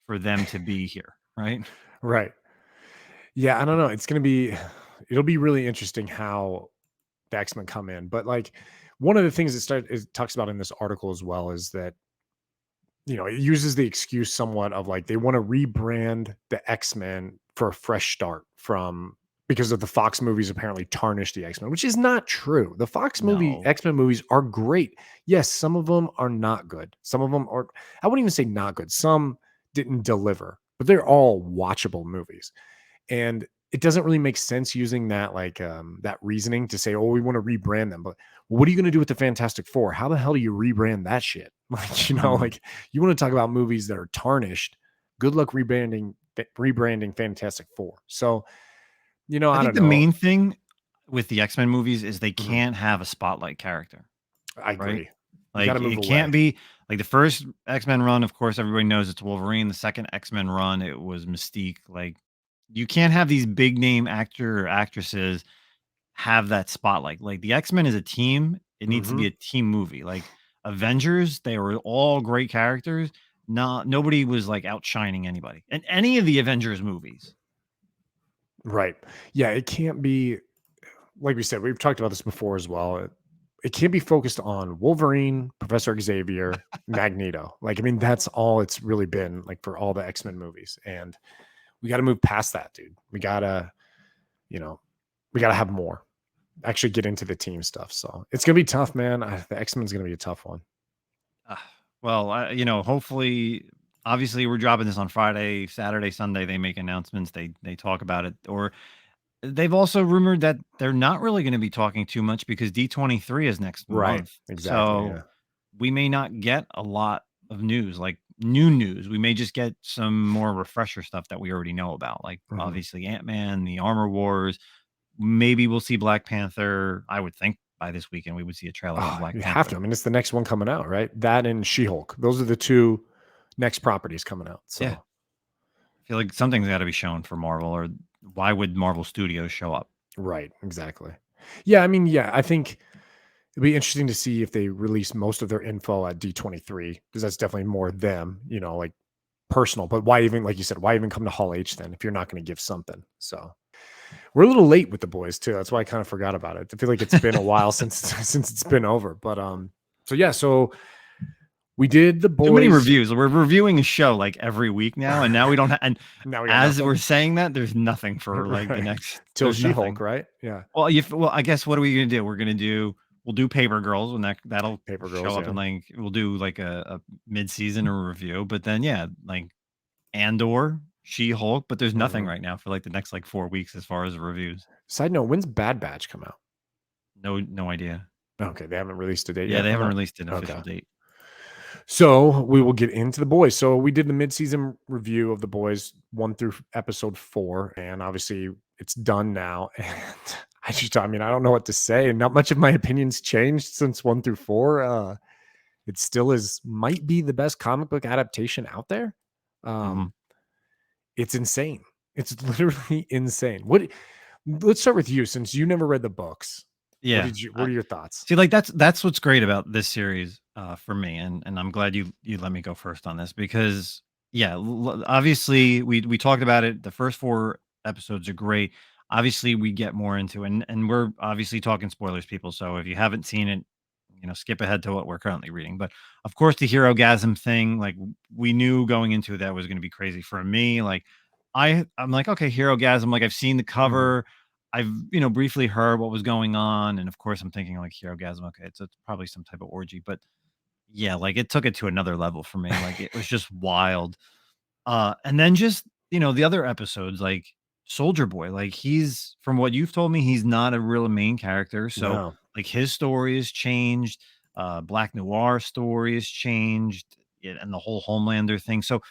for them to be here, right? Right. Yeah, I don't know. It'll be really interesting how the X-Men come in. But like one of the things it talks about in this article as well is that it uses the excuse somewhat of like they want to rebrand the X-Men for a fresh start from because of the Fox movies apparently tarnished the X-Men, which is not true. The Fox No. X-Men movies are great. Yes, some of them are not good. Some of them are I wouldn't even say not good. Some didn't deliver, but they're all watchable movies. And it doesn't really make sense using that that reasoning to say, "Oh, we want to rebrand them." But what are you going to do with the Fantastic Four? How the hell do you rebrand that shit? Like, Mhm. like you want to talk about movies that are tarnished. Good luck rebranding Fantastic Four. So, I I think don't the know. main thing with the X-Men movies is they Mhm. can't have a spotlight character, I right? agree. You got to Like, move it away. can't be like the first X-Men run, of course, everybody knows it's Wolverine. The second X-Men run, it was Mystique. Like, you can't have these big name actor or actresses have that spotlight. Like, the X-Men is a team. It needs to Hmm. be a team movie. Like, Avengers, they were all great characters. Nobody was like outshining anybody in any of the Avengers movies. Right. Yeah, it can't be like we said, we've talked about this before as well. It can't be focused on Wolverine, Professor Xavier, Magneto. Like, I mean, that's all it's really been like for all the X-Men movies. And we got to move past that, dude. We gotta, you know, we gotta have more. Actually get into the team stuff. So it's gonna be tough, man. The X-Men's gonna be a tough one. Uh, well, hopefully, obviously, we're dropping this on Friday, Saturday, Sunday. They make announcements. They talk about it, or they've also rumored that they're not really going to be talking too much because D23 is next Right. month. Exactly. So Yeah. we may not get a lot of news, like new news. We may just get some more refresher stuff that we already know about, like Mhm. obviously Ant-Man, the Armor Wars. Maybe we'll see Black Panther. I would think by this weekend we would see a trailer for Oh, Black you have to. Panther. I mean, it's the next one coming out, right? That and She-Hulk. Those are the two next properties coming out. Yeah. So I feel like something's got to be shown for Marvel, or why would Marvel Studios show up? right, exactly. Yeah, I mean, yeah, I think it'd be interesting to see if they release most of their info at D23 because that's definitely more them, like personal. But why even, like you said, why even come to Hall H then if you're not going to give something? So we're a little late with the boys too. That's why I kind of forgot about it. I feel like it's been a while since since it's been over. But so yeah, so we did the Too many boys. reviews. We're reviewing a show like every week now, and now we don't. And Now we got as we're nothing. saying that, there's nothing for like the Right. next. Till There's She-Hulk, nothing. right? Yeah. Well, I guess what are we gonna do? We'll do Paper Girls when that'll Paper show Girls, up, yeah. and like we'll do like a mid season or review. But then yeah, like Andor, She Hulk, but there's nothing Mhm. right now for like the next like 4 weeks as far as reviews. Side note, when's Bad Batch come out? No idea. Okay, they haven't released a date Yeah, yet they on haven't that? released an Okay. official date. So we will get into the boys. So we did the mid-season review of the boys 1 through episode 4, and obviously it's done now. And I mean, I don't know what to say. Not much of my opinions changed since 1 through 4. It still might be the best comic book adaptation out there. Mhm. Um, it's insane. It's literally insane. Let's start with you since you never read the books. Yeah. What are your thoughts? See, like that's what's great about this series for me, and I'm glad you let me go first on this because yeah, obviously we talked about it. The first 4 episodes are great. Obviously, we get more into it, and we're obviously talking spoilers, people. So if you haven't seen it, skip ahead to what we're currently reading. But of course, the hero gasm thing, like we knew going into it that was going to be crazy for me. Like I'm like, okay, hero gasm. Like I've seen the Mhm. cover. I've, briefly heard what was going on, and of course, I'm thinking like hero gasm. Okay, it's probably some type of orgy, but yeah, like it took it to another level for me. Like it was just wild. And then just the other episodes, like Soldier Boy, like he's from what you've told me, he's not a real main character. So No. like his story has changed. Black Noir story has changed, and the whole Homelander thing. So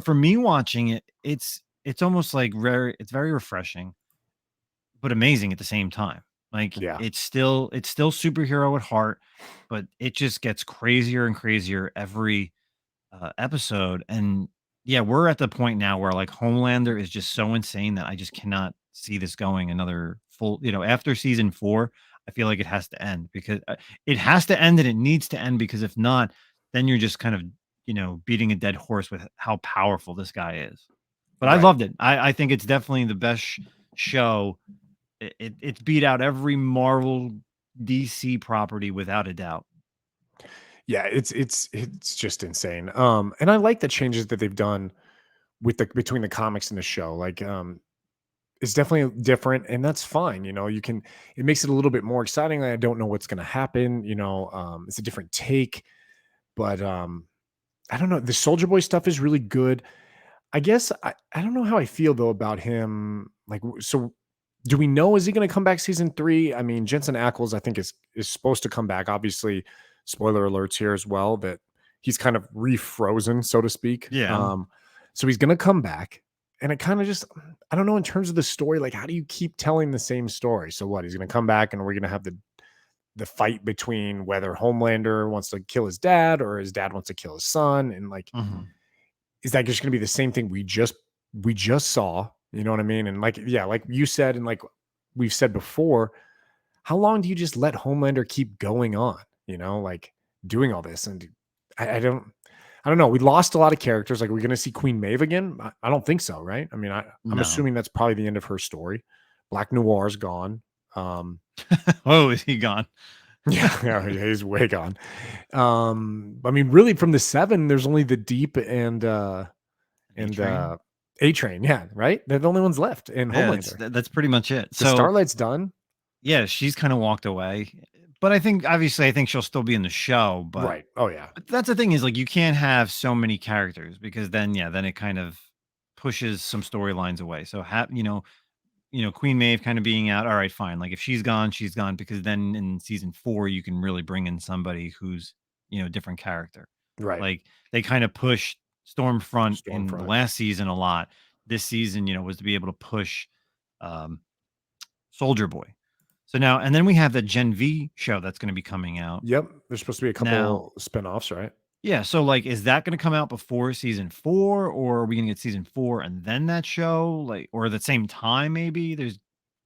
for me watching it, it's almost like it's very refreshing but amazing at the same time. Like Yeah. it's still superhero at heart, but it just gets crazier and crazier every episode. And yeah, we're at the point now where like Homelander is just so insane that I just cannot see this going another full. After season 4, I feel like it has to end because it has to end and it needs to end because if not, then you're just kind of beating a dead horse with how powerful this guy is. But I Right. loved it. I think it's definitely the best show it's beat out every Marvel DC property without a doubt. Yeah, it's just insane. And I like the changes that they've done with the between the comics and the show. Like, it's definitely different, and that's fine. It makes it a little bit more exciting. I don't know what's gonna happen. It's a different take, but I don't know. The Soldier Boy stuff is really good. I guess I don't know how I feel though about him. Like, so do we know is he going to come back season 3? I mean, Jensen Ackles I think is supposed to come back. Obviously, spoiler alerts here as well that he's kind of refrozen, so to speak. Yeah. So he's going to come back, and it kind of just I don't know in terms of the story. Like, how do you keep telling the same story? So what? He's going to come back, and we're going to have the the fight between whether Homelander wants to kill his dad or his dad wants to kill his son, and like, Mhm. is that just going to be the same thing we just saw? You know what I mean? And like, yeah, like you said, and like we've said before, how long do you just let Homelander keep going on? You know, like doing all this, and I don't know. We lost a lot of characters. Like, we're going to see Queen Maeve again. I don't think so, right? I mean, I'm No. assuming that's probably the end of her story. Black Noir's gone. Oh, is he gone? Yeah, he's way gone. I mean, really, from the seven, there's only the Deep and A-Train? A Train. Yeah, right. They're the only ones left, and Yeah, Homelander. that's pretty much it. The So, Starlight's done. yeah, she's kinda walked away, but I think obviously, I think she'll still be in the show, but Right. Oh yeah. that's the thing is, like, you can't have so many characters because then, yeah, then it kind of pushes some storylines away. So, Queen Maeve kinda being out, alright, fine, like, if she's gone, because then in season 4, you can really bring in somebody who's, a different character. Right. Like, they kinda pushed Stormfront in the Stormfront. last season a lot. This season, was to be able to push, um, Soldier Boy. So now and then we have the Gen V show that's gonna be coming out. Yep. There's supposed to be a Now couple spinoffs, right? yeah, so, like, is that gonna come out before season 4, or are we gonna get season 4 and then that show? Like, or at the same time maybe? There's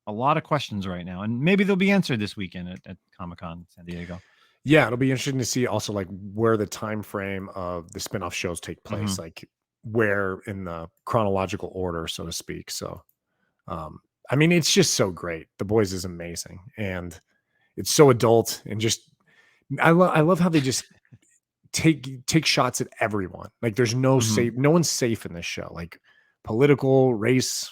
a lot of questions right now, and maybe they'll be answered this weekend at Comic-Con San Diego. Yeah, it'll be interesting to see also like where the time frame of the spinoff shows take place, Mhm. like where in the chronological order, so to speak. So, um, I mean, it's just so great. The Boys is amazing, and it's so adult, and just I love how they just take shots at everyone. Like, there's no Mhm. safe, no one's safe in this show. Like, political, race,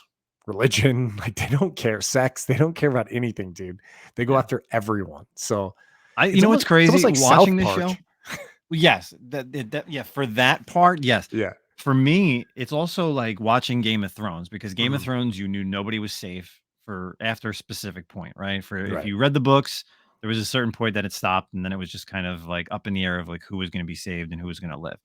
religion, like they don't care, sex, they don't care about anything, dude. They go Yeah. after everyone. So You know what's it's almost crazy? like South Watching this Park. show yes, yeah, for that part, yes. Yeah. For me, it's also like watching Game of Thrones because Game of Mhm. Thrones, you knew nobody was safe for after a specific point, right? For if Right. you read the books, there was a certain point that it stopped, and then it was just kind of like up in the air of like who was going to be saved and who was going to live.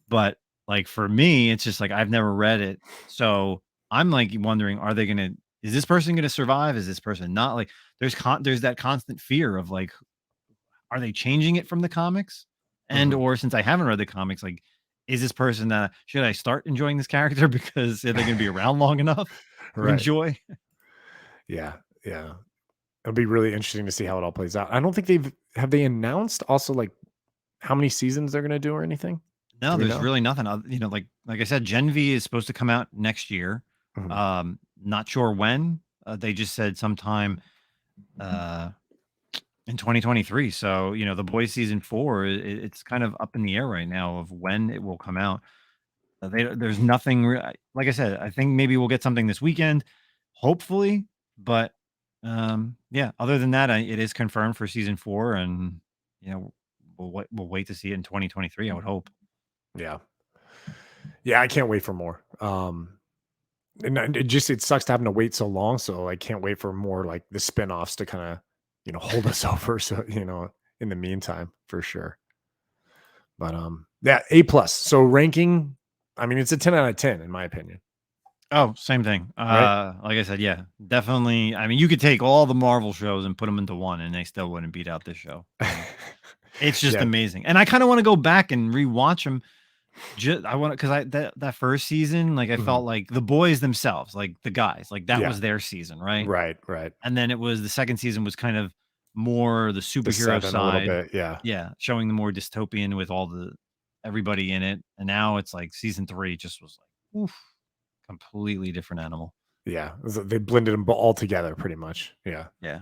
But like for me, it's just like I've never read it, so I'm like wondering, are they going to? Is this person going to survive? Is this person not? Like, there's that constant fear of like, are they changing it from the comics? And Mhm. or since I haven't read the comics, like, is this person that should I start enjoying this character because are they gonna be around long enough to Right. enjoy? Yeah. Yeah. It'll be really interesting to see how it all plays out. I don't think have they announced also like how many seasons they're gonna do or anything? No, Do we there's know? really nothing like I said, Gen V is supposed to come out next year. Mhm. Not sure when. They just said sometime, uh, in 2023. So, The Boys season 4, it's kind of up in the air right now of when it will come out. There's nothing like I said, I think maybe we'll get something this weekend, hopefully, but, yeah, other than that, it is confirmed for season 4 and, you know, we'll wait to see it in 2023, I would hope. Yeah. Yeah, I can't wait for more. And it sucks to having to wait so long, so I can't wait for more like the spinoffs to kinda, hold us over, so, in the meantime, for sure. But, yeah, A+. plus. So ranking, I mean, it's a 10 out of 10 in my opinion, Oh, same thing. right? Like I said, yeah, definitely. I mean, you could take all the Marvel shows and put them into one, and they still wouldn't beat out this show. It's just Yeah. amazing, and I kinda wanna go back and rewatch them. I want to because I that first season, like I Mhm. felt like the boys themselves, like the guys, like that Yeah. was their season, right? Right, right. And then it was the second season was kind of more the The superhero 7 a little side, bit, yeah. yeah, showing the more dystopian with all the everybody in it. And now it's like season 3 just was like, oof, completely different animal. Yeah, they blended them all together pretty much, yeah. Yeah,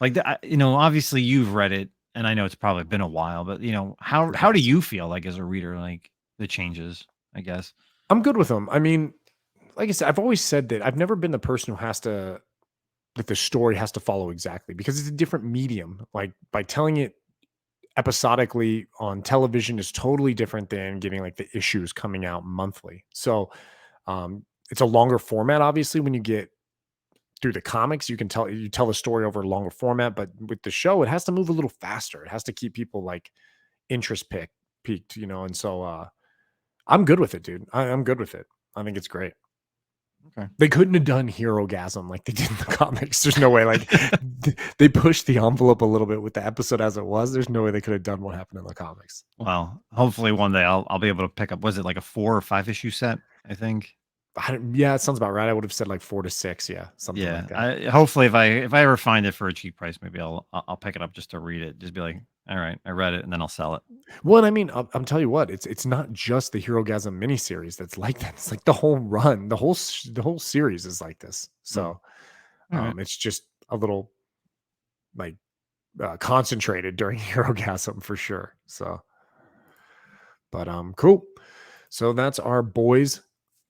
like obviously you've read it, and I know it's probably been a while, but It how do has. you feel like as a reader, like the changes? I guess. I'm good with them. I mean, like I said, I've always said that I've never been the person who that the story has to follow exactly because it's a different medium. Like, by telling it episodically on television is totally different than getting like the issues coming out monthly. So, it's a longer format, obviously, when you get through the comics, you tell the story over a longer format, but with the show, it has to move a little faster. It has to keep people like interest peaked, and so I'm good with it, dude. I'm good with it. I think it's great. Okay. They couldn't have done Hero-gasm like they did in the comics. There's no way. Like they pushed the envelope a little bit with the episode as it was. There's no way they could have done what happened in the comics. Well, hopefully one day I'll be able to pick up. Was it like a 4 or 5 issue set? I think. Yeah, it sounds about right. I would have said like 4 to 6. Yeah, something Yeah. like that. Hopefully if I ever find it for a cheap price, maybe I'll pick it up just to read it. Just be like, all right, I read it, and then I'll sell it. Well, and I mean, I'm telling you what, it's not just the Hero-gasm miniseries that's like that. It's like the whole run, the whole series is like this. So, All right. it's just a little like concentrated during Hero-gasm for sure. So, but cool. So that's our boys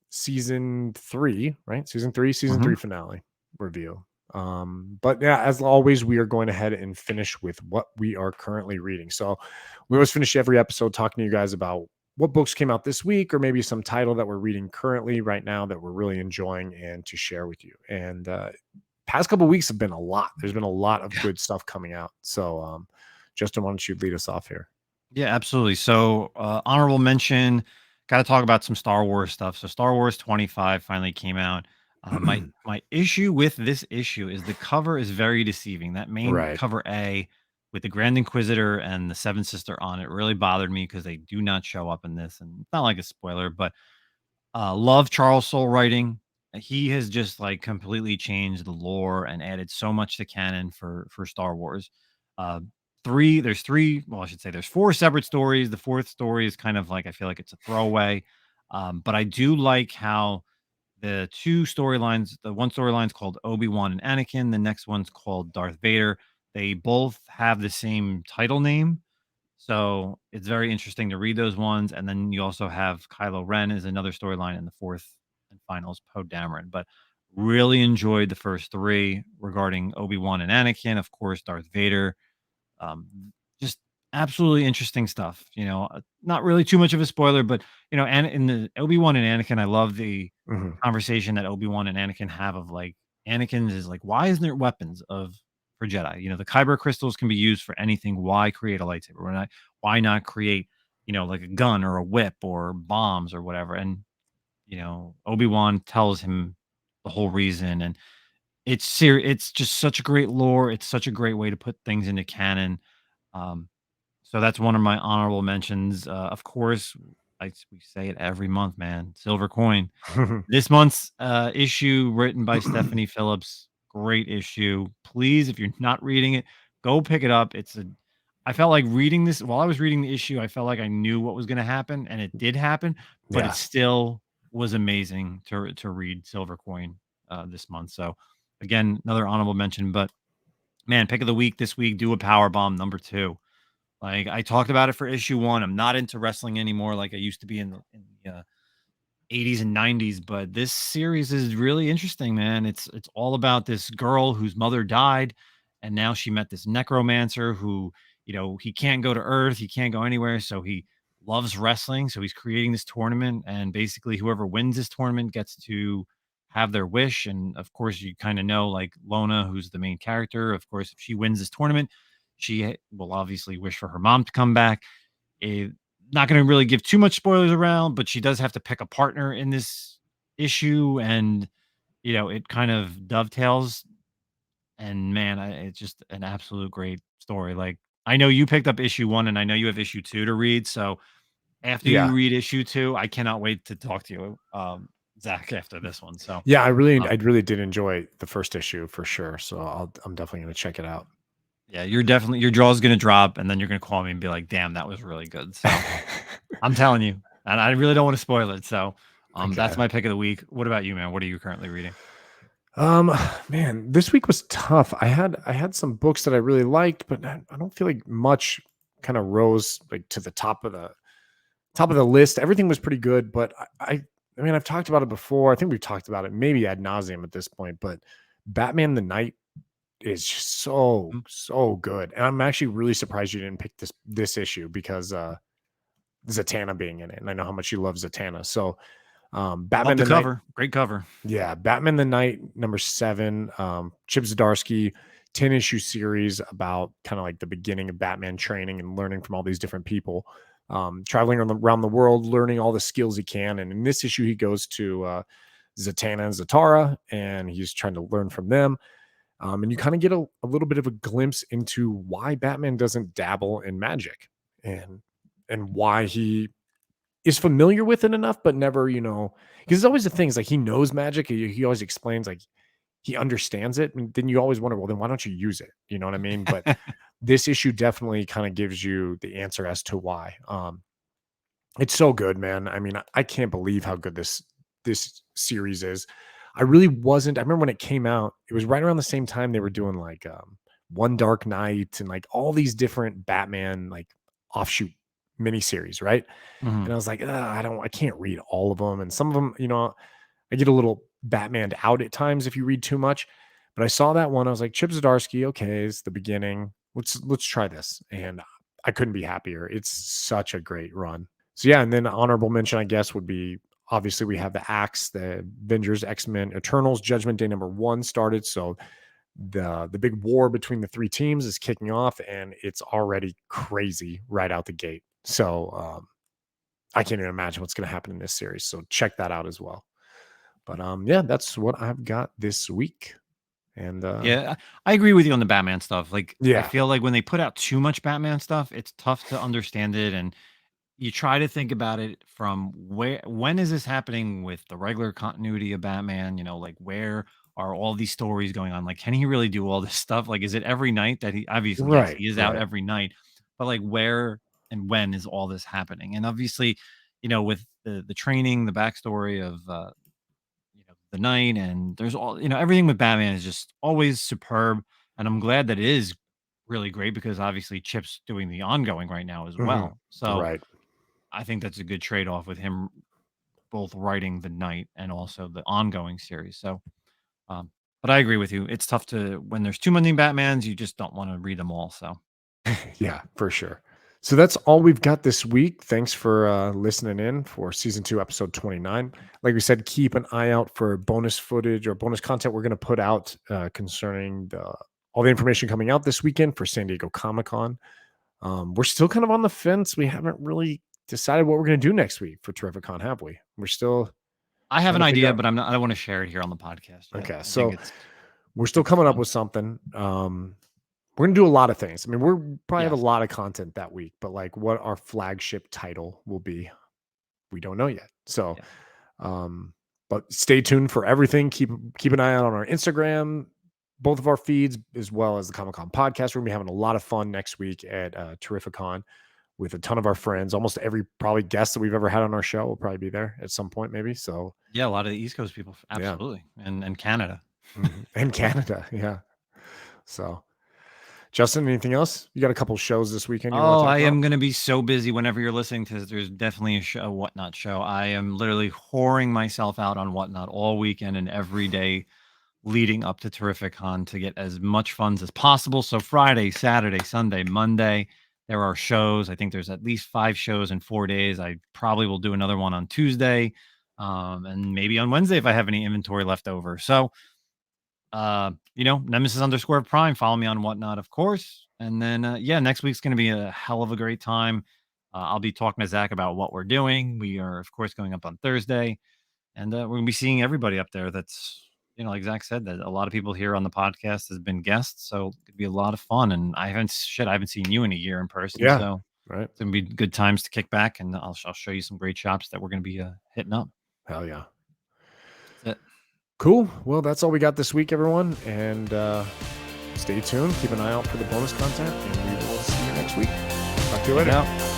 season 3, right? Season 3 Mhm. finale review. But yeah, as always, we are going ahead and finish with what we are currently reading. So we always finish every episode talking to you guys about what books came out this week, or maybe some title that we're reading currently right now that we're really enjoying and to share with you. And past couple weeks have been a lot. There's been a lot of good stuff coming out. So Justin, why don't you lead us off here? Yeah, absolutely. So, honorable mention, got to talk about some Star Wars stuff. So, Star Wars 25 finally came out. My issue with this issue is the cover is very deceiving. That main Right. cover A with the Grand Inquisitor and the Seven Sister on it really bothered me because they do not show up in this, and it's not like a spoiler, but love Charles Soule writing. He has just like completely changed the lore and added so much to canon for Star Wars. Uh, there's three. Well, I should say there's 4 separate stories. The 4th story is kind of like I feel like it's a throwaway, but I do like how the 2 storylines. The one storyline's called Obi-Wan and Anakin. The next one's called Darth Vader. They both have the same title name, so it's very interesting to read those ones. And then you also have Kylo Ren is another storyline in the 4th and finals, Poe Dameron. But really enjoyed the first 3 regarding Obi-Wan and Anakin, of course, Darth Vader. Just absolutely interesting stuff. Not really too much of a spoiler, but and in the Obi-Wan and Anakin, I love the Mhm. conversation that Obi-Wan and Anakin have of like Anakin's is like, why isn't there weapons of for Jedi? The Kyber crystals can be used for anything. Why create a lightsaber? Why not create, like a gun or a whip or bombs or whatever? And Obi-Wan tells him the whole reason. And it's just such a great lore. It's such a great way to put things into canon. Um, so that's one of my honorable mentions. Of course, we say it every month, man. Silver Coin. This month's issue, written by Stephanie Phillips, great issue. Please, if you're not reading it, go pick it up. I felt like reading this while I was reading the issue. I felt like I knew what was going to happen, and it did happen. But it Yeah. still was amazing to read Silver Coin this month. So again, another honorable mention. But man, pick of the week this week. Do a power bomb number 2. Like I talked about it for issue 1. I'm not into wrestling anymore like I used to be in the 80s and 90s, but this series is really interesting, man. It's all about this girl whose mother died, and now she met this necromancer who, he can't go to Earth, he can't go anywhere, so he loves wrestling. So he's creating this tournament, and basically whoever wins this tournament gets to have their wish. And of course, you kind of know, like Lona, who's the main character. Of course, if she wins this tournament, she will obviously wish for her mom to come back. Eh, Not going to really give too much spoilers around, but she does have to pick a partner in this issue, and it kind of dovetails. And man, it's just an absolute great story. Like I know you picked up issue 1, and I know you have issue 2 to read. So after you Yeah. read issue 2, I cannot wait to talk to you, Zach, after this one. So Yeah, I um, really did enjoy the first issue for sure. So I'm definitely going to check it out. yeah, your jaw's going to drop, and then you're going to call me and be like, "Damn, that was really good." So I'm telling you, and I really don't want to spoil it. So, that's Okay. my pick of the week. What about you, man? What are you currently reading? Um, man, this week was tough. I had some books that I really liked, but I don't feel like much kind of rose like to the top of the list. Everything was pretty good, but I mean, I've talked about it before. I think we've talked about it maybe ad nauseum at this point, but Batman the Night is just Mhm. so good. And I'm actually really surprised you didn't pick this issue because Zatanna being in it. And I know how much you love Zatanna. So Love Batman the the Night, cover. Great cover. yeah, Batman the Night number 7, Chip Zdarsky 10 issue series about kind of like the beginning of Batman training and learning from all these different people, traveling around the world, learning all the skills he can. And in this issue, he goes to Zatanna and Zatara, and he's trying to learn from them. And you kind of get a little bit of a glimpse into why Batman doesn't dabble in magic, and why he is familiar with it enough, but never, because it's always the things like he knows magic. He always explains like he understands it. And then you always wonder, well, then why don't you use it? You know what I mean? But this issue definitely kind of gives you the answer as to why. It's so good, man. I mean, I can't believe how good this series is. I really wasn't. I remember when it came out, it was right around the same time they were doing like One Dark Knight and like all these different Batman like offshoot miniseries, right? Mhm. And I was like, I can't read all of them. And some of them, I get a little Batmaned out at times if you read too much. But I saw that one. I was like, Chip Zdarsky, okay, it's the beginning. Let's try this. And I couldn't be happier. It's such a great run. So yeah, and then honorable mention, I guess, would be obviously we have the Axe, the Avengers, X-Men, Eternals, Judgment Day #1 started. So the big war between the three teams is kicking off, and it's already crazy right out the gate. So I can't even imagine what's going to happen in this series. So check that out as well. But yeah, that's what I've got this week. And Yeah, I agree with you on the Batman stuff. Like, I yeah, feel like when they put out too much Batman stuff, it's tough to understand it, and you try to think about it from when is this happening with the regular continuity of Batman? Like where are all these stories going on? Like, can he really do all this stuff? Like, is it every night that he obviously, yes, right, he is out right. every night, but like where and when is all this happening? And obviously, with the training, the backstory of the night, and there's all everything with Batman is just always superb. And I'm glad that it is really great because obviously Chip's doing the ongoing right now as Hmm. well. So Right. I think that's a good trade-off with him both writing the night and also the ongoing series. So, but I agree with you. It's tough to when there's too many Batmans, you just don't want to read them all. So, Yeah, for sure. So that's all we've got this week. Thanks for listening in for season 2, episode 29. Like we said, keep an eye out for bonus footage or bonus content we're going to put out concerning all the information coming out this weekend for San Diego Comic-Con. We're still kind of on the fence. We haven't really decided what we're going to do next week for Terrificon, have we? We're still I have trying an to figure idea, out. but I don't want to share it here on the podcast yet. Okay, I think so it's we're still could be coming up fun. with something. We're gonna do a lot of things. I mean, we're probably have a Yes. lot of content that week, but like what our flagship title will be, we don't know yet. So, Yeah. um, but stay tuned for everything. Keep an eye out on our Instagram, both of our feeds, as well as the Comic Con podcast. We're gonna be having a lot of fun next week at Terrificon with a ton of our friends. Almost every probably guest that we've ever had on our show will probably be there at some point, maybe. So Yeah, a lot of the East Coast people, yeah, absolutely, and Canada. and Canada, yeah. So, Justin, anything else? You got a couple shows this weekend you want Oh, to talk I about? am gonna be so busy whenever you're listening to this. There's definitely a Whatnot show. I am literally whoring myself out on Whatnot all weekend and every day leading up to Terrificon to get as much funds as possible. So Friday, Saturday, Sunday, Monday, there are shows. I think there's at least 5 shows in 4 days. I probably will do another one on Tuesday, and maybe on Wednesday if I have any inventory left over. So Nemesis underscore Prime. Follow me on Whatnot, of course. And then, yeah, next week's going to be a hell of a great time. I'll be talking to Zach about what we're doing. We are, of course, going up on Thursday, and we're going to be seeing everybody up there. That's, like Zach said, that a lot of people here on the podcast has been guests. So it could be a lot of fun. And I haven't seen you in a year in person. Yeah, So right. it's going to be good times to kick back, and I'll show you some great shops that we're going to be hitting up. Hell yeah. That's it. Cool. Well, that's all we got this week, everyone. And stay tuned. Keep an eye out for the bonus content, and we will see you next week. Talk to you Check it later. out.